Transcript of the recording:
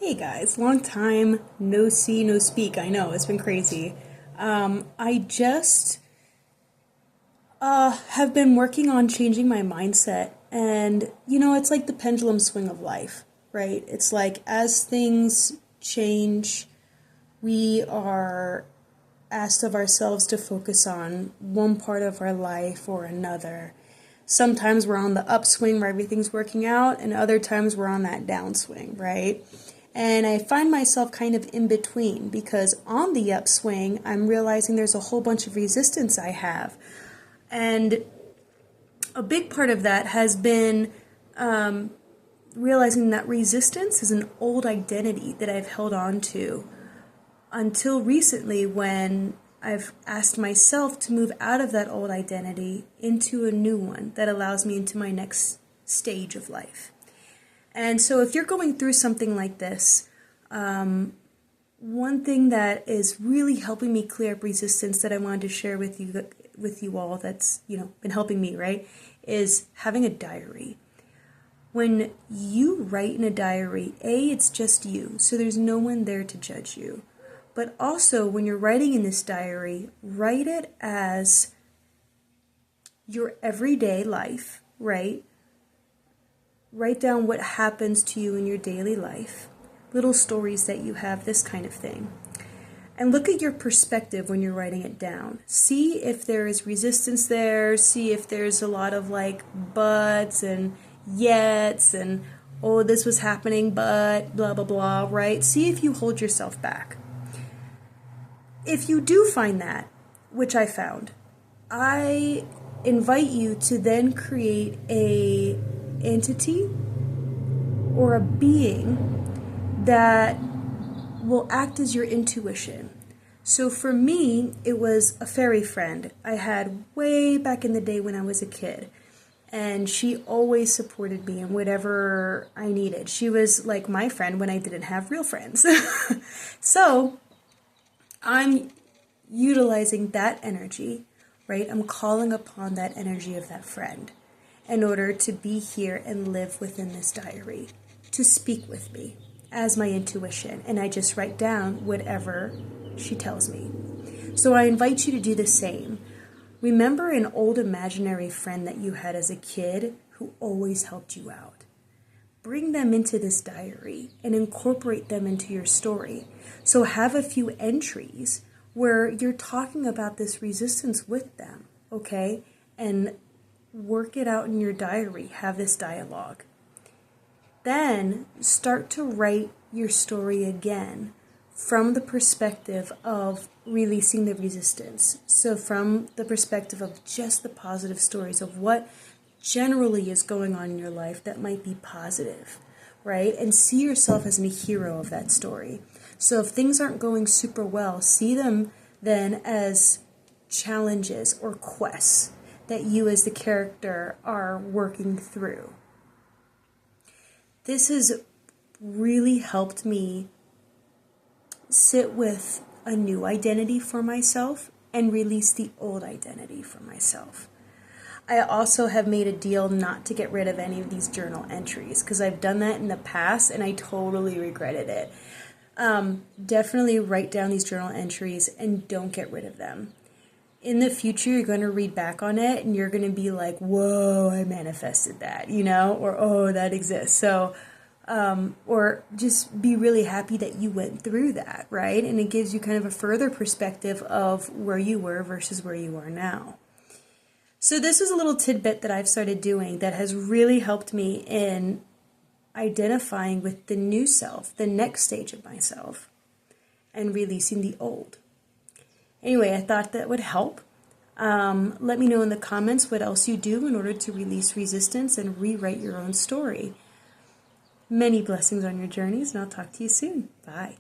Hey guys, long time no see, no speak. I know, it's been crazy. I just have been working on changing my mindset. And, it's like the pendulum swing of life, right? It's like as things change, we are asked of ourselves to focus on one part of our life or another. Sometimes we're on the upswing where everything's working out, and other times we're on that downswing, right? And I find myself kind of in between because on the upswing, I'm realizing there's a whole bunch of resistance I have. And a big part of that has been realizing that resistance is an old identity that I've held on to until recently when I've asked myself to move out of that old identity into a new one that allows me into my next stage of life. And so if you're going through something like this, one thing that is really helping me clear up resistance that I wanted to share with you all that's, been helping me, right, is having a diary. When you write in a diary, it's just you, so there's no one there to judge you. But also, when you're writing in this diary, write it as your everyday life, right? Write down what happens to you in your daily life, little stories that you have, this kind of thing. And look at your perspective when you're writing it down. See if there is resistance there. See if there's a lot of like buts and yets and, oh, this was happening, but blah, blah, blah, right? See if you hold yourself back. If you do find that, which I found, I invite you to then create a entity or a being that will act as your intuition. So for me, it was a fairy friend I had way back in the day when I was a kid. And she always supported me in whatever I needed. She was like my friend when I didn't have real friends. So I'm utilizing that energy, right? I'm calling upon that energy of that friend in order to be here and live within this diary, to speak with me as my intuition. And I just write down whatever she tells me. So I invite you to do the same. Remember an old imaginary friend that you had as a kid who always helped you out. Bring them into this diary and incorporate them into your story. So have a few entries where you're talking about this resistance with them, okay? And work it out in your diary. Have this dialogue. Then start to write your story again from the perspective of releasing the resistance. So from the perspective of just the positive stories of what generally is going on in your life that might be positive, right? And see yourself as a hero of that story. So if things aren't going super well, see them then as challenges or quests that you as the character are working through. This has really helped me sit with a new identity for myself and release the old identity for myself. I also have made a deal not to get rid of any of these journal entries because I've done that in the past and I totally regretted it. Definitely write down these journal entries and don't get rid of them. In the future, you're going to read back on it and you're going to be like, whoa, I manifested that, or, oh, that exists. So, or just be really happy that you went through that, right? And it gives you kind of a further perspective of where you were versus where you are now. So this is a little tidbit that I've started doing that has really helped me in identifying with the new self, the next stage of myself, and releasing the old. Anyway, I thought that would help. Let me know in the comments what else you do in order to release resistance and rewrite your own story. Many blessings on your journeys, and I'll talk to you soon. Bye.